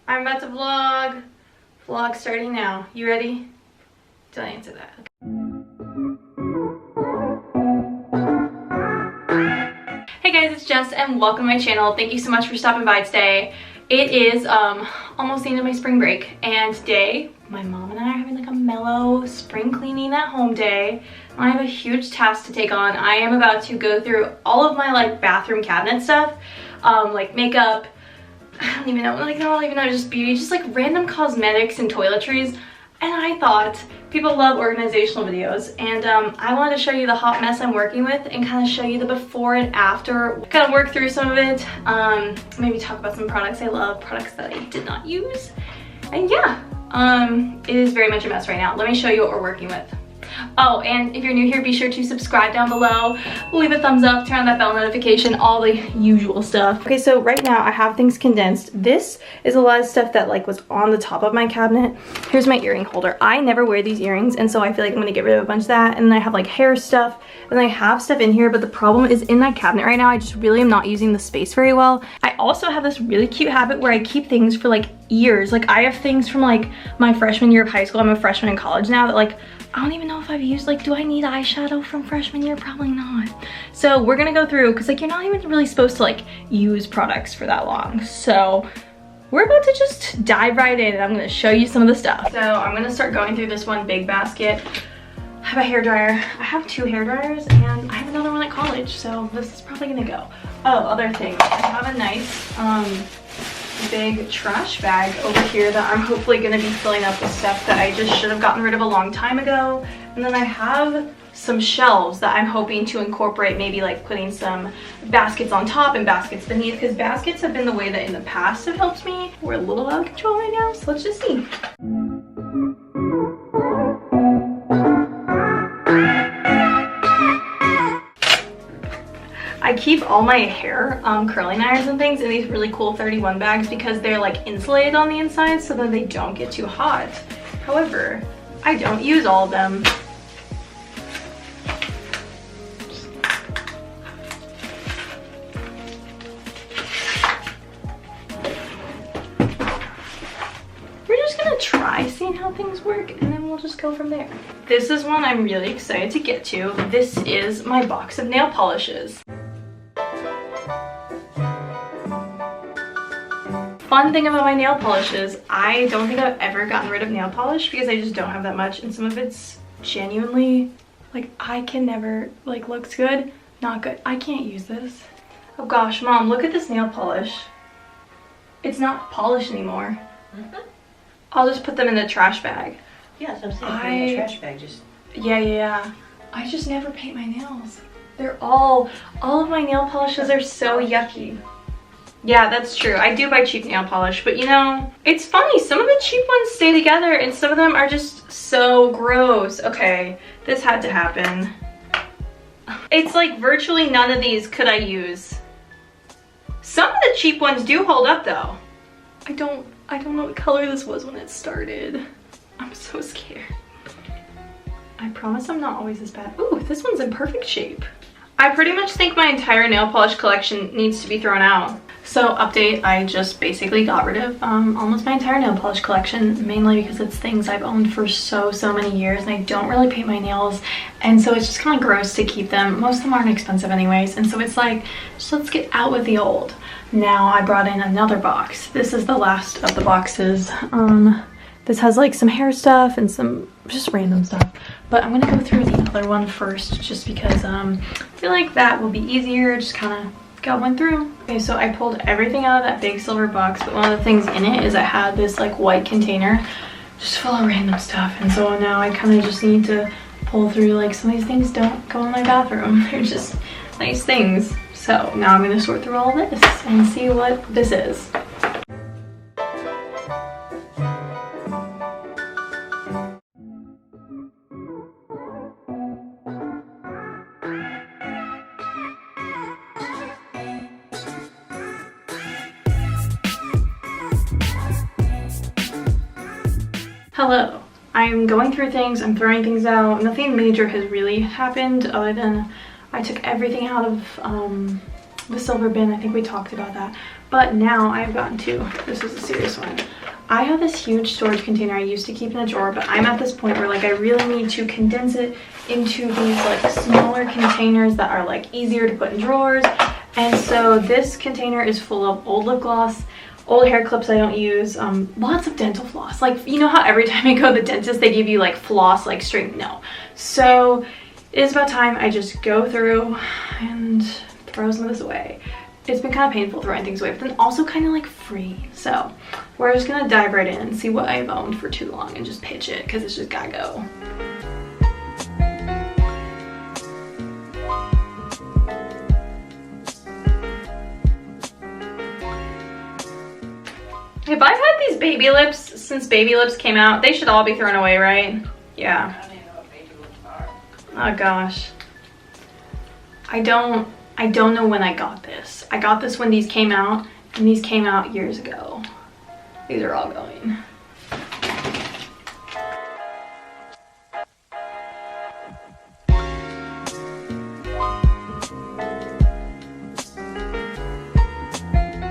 I'm about to vlog. Vlog starting now. You ready? Till I answer that. Hey guys, it's Jess and welcome to my channel. Thank you so much for stopping by today. It is almost the end of my spring break, and today my mom and I are having like a mellow spring cleaning at home day. I have a huge task to take on. I am about to go through all of my like bathroom cabinet stuff, like makeup, I don't even know, like I don't even know, just beauty, just like random cosmetics and toiletries. And I thought people love organizational videos, and I wanted to show you the hot mess I'm working with and kind of show you the before and after, kind of work through some of it, maybe talk about some products I love, products that I did not use, and yeah, it is very much a mess right now. Let me show you what we're working with. Oh, and if you're new here, be sure to subscribe down below, leave a thumbs up, turn on that bell notification, all the usual stuff. Okay, so right now I have things condensed. This is a lot of stuff that like was on the top of my cabinet. Here's my earring holder. I never wear these earrings, and so I feel like I'm gonna get rid of a bunch of that. And then I have like hair stuff, and I have stuff in here, but the problem is in that cabinet right now, I just really am not using the space very well. I also have this really cute habit where I keep things for like years. Like I have things from like my freshman year of high school. I'm a freshman in college now that like I don't even know if I've used, like, do I need eyeshadow from freshman year? Probably not. So we're gonna go through, because like you're not even really supposed to like use products for that long. So we're about to just dive right in, and I'm gonna show you some of the stuff. So I'm gonna start going through this one big basket. I have a hairdryer. I have 2 hairdryers, and I have another one at college, so this is probably gonna go. Oh, other thing, I have a nice big trash bag over here that I'm hopefully going to be filling up with stuff that I just should have gotten rid of a long time ago. And then I have some shelves that I'm hoping to incorporate, maybe like putting some baskets on top and baskets beneath, because baskets have been the way that in the past have helped me. We're a little out of control right now, so let's just see. I keep all my hair, curling irons and things in these really cool 31 bags because they're like insulated on the inside so that they don't get too hot. However, I don't use all of them. We're just gonna try seeing how things work, and then we'll just go from there. This is one I'm really excited to get to. This is my box of nail polishes. Fun thing about my nail polishes, I don't think I've ever gotten rid of nail polish because I just don't have that much, and some of it's genuinely like I can never, like, looks good, not good. I can't use this. Oh gosh, Mom, look at this nail polish. It's not polished anymore. I'll just put them in the trash bag. Yeah, so I'm saying put in the trash bag, just... Yeah. I just never paint my nails. They're all of my nail polishes are so yucky. Yeah, that's true. I do buy cheap nail polish, but you know, it's funny. Some of the cheap ones stay together and some of them are just so gross. Okay, this had to happen. It's like virtually none of these could I use. Some of the cheap ones do hold up though. I don't know what color this was when it started. I'm so scared. I promise I'm not always this bad. Ooh, this one's in perfect shape. I pretty much think my entire nail polish collection needs to be thrown out. So update, I just basically got rid of almost my entire nail polish collection, mainly because it's things I've owned for so many years, and I don't really paint my nails, and so it's just kind of gross to keep them. Most of them aren't expensive anyways, and so it's like, just let's get out with the old. Now I brought in another box. This is the last of the boxes. This has like some hair stuff and some just random stuff, but I'm gonna go through the other one first just because I feel like that will be easier. Just kind of got one through. Okay, so I pulled everything out of that big silver box, but one of the things in it is I had this like white container just full of random stuff, and so now I kind of just need to pull through, like, some of these things don't go in my bathroom. They're just nice things. So now I'm gonna sort through all of this and see what this is. Hello. I'm going through things, I'm throwing things out. Nothing major has really happened other than I took everything out of the silver bin. I think we talked about that. But now I've gotten to, this is a serious one. I have this huge storage container I used to keep in a drawer, but I'm at this point where like I really need to condense it into these like smaller containers that are like easier to put in drawers. And so this container is full of old lip gloss, old hair clips I don't use, lots of dental floss. Like, you know how every time you go to the dentist they give you like floss, like straight? No. So it is about time I just go through and throw some of this away. It's been kind of painful throwing things away, but then also kind of like free. So we're just gonna dive right in and see what I've owned for too long and just pitch it, because it's just gotta go. If I've had these baby lips since baby lips came out, they should all be thrown away, right? Yeah. I don't even know what baby lips are. Oh gosh. I don't know when I got this. I got this when these came out, and these came out years ago. These are all going.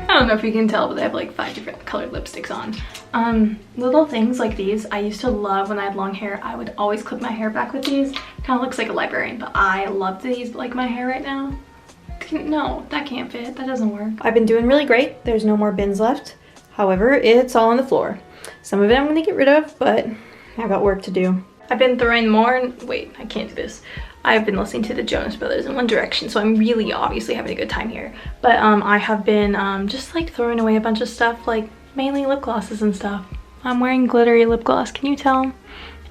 I don't know if you can tell, but I have like 5 different colored lipsticks on. Little things like these I used to love when I had long hair. I would always clip my hair back with these. Kind of looks like a librarian, but I love these like my hair right now. No, that can't fit. That doesn't work. I've been doing really great. There's no more bins left. However, it's all on the floor. Some of it I'm gonna get rid of, but I've got work to do. I've been throwing more, wait, I can't do this. I've been listening to the Jonas Brothers in One Direction, so I'm really obviously having a good time here. But I have been just like throwing away a bunch of stuff, like mainly lip glosses and stuff. I'm wearing glittery lip gloss, can you tell?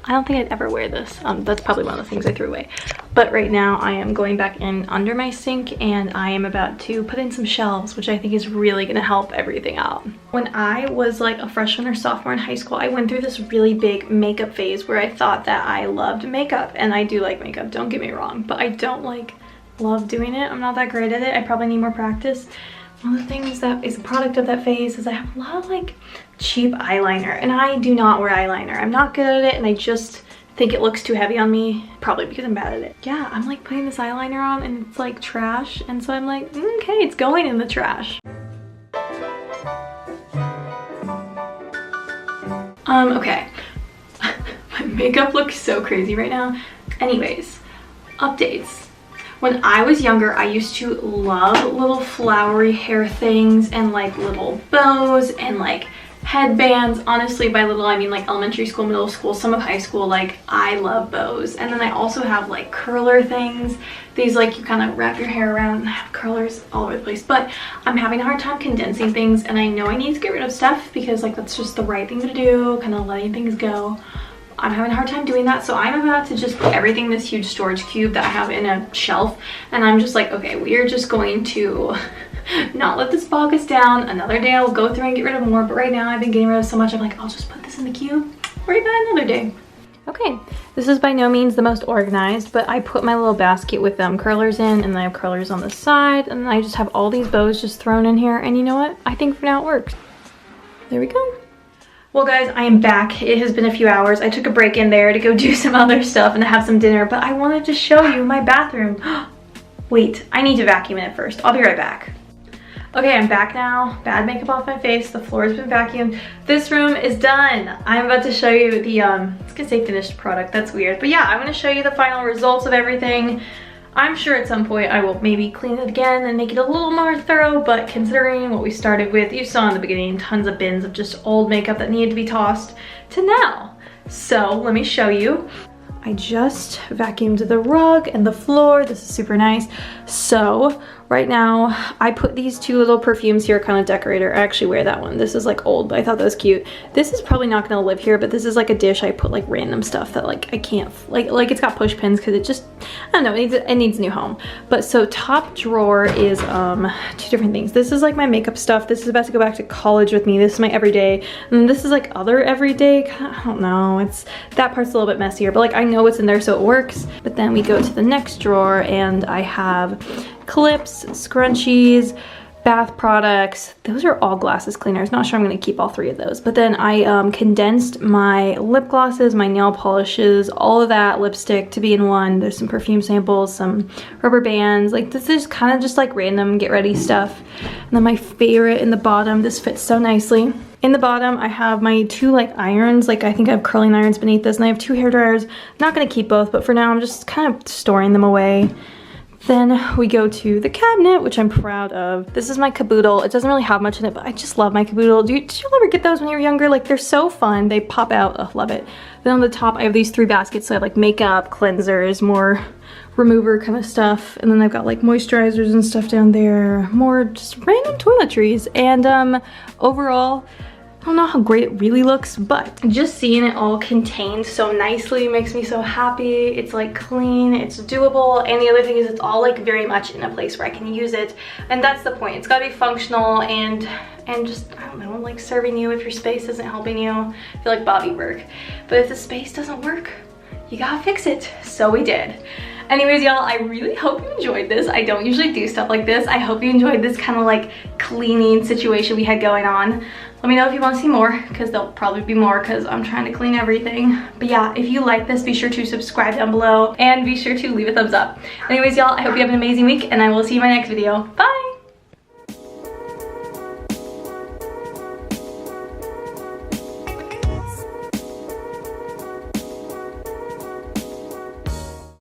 I don't think I'd ever wear this. That's probably one of the things I threw away. But right now I am going back in under my sink, and I am about to put in some shelves, which I think is really gonna help everything out. When I was like a freshman or sophomore in high school, I went through this really big makeup phase where I thought that I loved makeup, and I do like makeup, don't get me wrong, but I don't like love doing it. I'm not that great at it. I probably need more practice. One of the things that is a product of that phase is I have a lot of like cheap eyeliner, and I do not wear eyeliner. I'm not good at it, and I just think it looks too heavy on me, probably because I'm bad at it. Yeah, I'm like putting this eyeliner on and it's like trash, and so I'm like, okay, it's going in the trash. Okay. My makeup looks so crazy right now. Anyways, updates. When I was younger, I used to love little flowery hair things and like little bows and like headbands. Honestly, by little I mean like elementary school, middle school, some of high school. Like, I love bows. And then I also have like curler things. These like you kind of wrap your hair around and have curlers all over the place. But I'm having a hard time condensing things, and I know I need to get rid of stuff because like that's just the right thing to do, kind of letting things go. I'm having a hard time doing that, so I'm about to just put everything in this huge storage cube that I have in a shelf, and I'm just like, okay, we are just going to not let this bog us down. Another day I'll go through and get rid of more, but right now I've been getting rid of so much, I'm like, I'll just put this in the cube, worry about another day. Okay, this is by no means the most organized, but I put my little basket with curlers in, and then I have curlers on the side, and then I just have all these bows just thrown in here, and you know what? I think for now it works. There we go. Well guys, I am back. It has been a few hours. I took a break in there to go do some other stuff and have some dinner, but I wanted to show you my bathroom. Wait, I need to vacuum it first. I'll be right back. Okay, I'm back now. Bad makeup off my face. The floor has been vacuumed. This room is done. I'm about to show you the, I was gonna say finished product. That's weird. But yeah, I'm gonna show you the final results of everything. I'm sure at some point I will maybe clean it again and make it a little more thorough, but considering what we started with, you saw in the beginning tons of bins of just old makeup that needed to be tossed, to now. So let me show you. I just vacuumed the rug and the floor. This is super nice. So right now I put these two little perfumes here, kind of decorator. I actually wear that one. This is like old, but I thought that was cute. This is probably not gonna live here, but this is like a dish I put like random stuff that like I can't, like it's got push pins because it just, I don't know, it needs a new home. But so top drawer is two different things. This is like my makeup stuff. This is about to go back to college with me. This is my everyday, and this is like other everyday. I don't know, it's, that part's a little bit messier, but like I know what's in there so it works. But then we go to the next drawer and I have clips, scrunchies, bath products. Those are all glasses cleaners. Not sure I'm gonna keep all 3 of those. But then I condensed my lip glosses, my nail polishes, all of that, lipstick to be in one. There's some perfume samples, some rubber bands. Like this is kind of just like random get ready stuff. And then my favorite in the bottom, this fits so nicely. In the bottom, I have my 2 like irons. Like I think I have curling irons beneath this, and I have 2 hair dryers. I'm not gonna keep both, but for now I'm just kind of storing them away. Then we go to the cabinet, which I'm proud of. This is my caboodle. It doesn't really have much in it, but I just love my caboodle. Did you ever get those when you were younger? Like they're so fun. They pop out. Oh, love it. Then on the top, I have these 3 baskets. So I have like makeup, cleansers, more remover kind of stuff. And then I've got like moisturizers and stuff down there. More just random toiletries. And overall, I don't know how great it really looks, but just seeing it all contained so nicely makes me so happy. It's like clean, it's doable, and the other thing is it's all like very much in a place where I can use it, and that's the point. It's gotta be functional and just, I don't know, like serving you if your space isn't helping you. I feel like Bobby Berg. But if the space doesn't work, you gotta fix it. So we did. Anyways, y'all, I really hope you enjoyed this. I don't usually do stuff like this. I hope you enjoyed this kind of like cleaning situation we had going on. Let me know if you want to see more, because there'll probably be more because I'm trying to clean everything. But yeah, if you like this, be sure to subscribe down below and be sure to leave a thumbs up. Anyways, y'all, I hope you have an amazing week, and I will see you in my next video. Bye!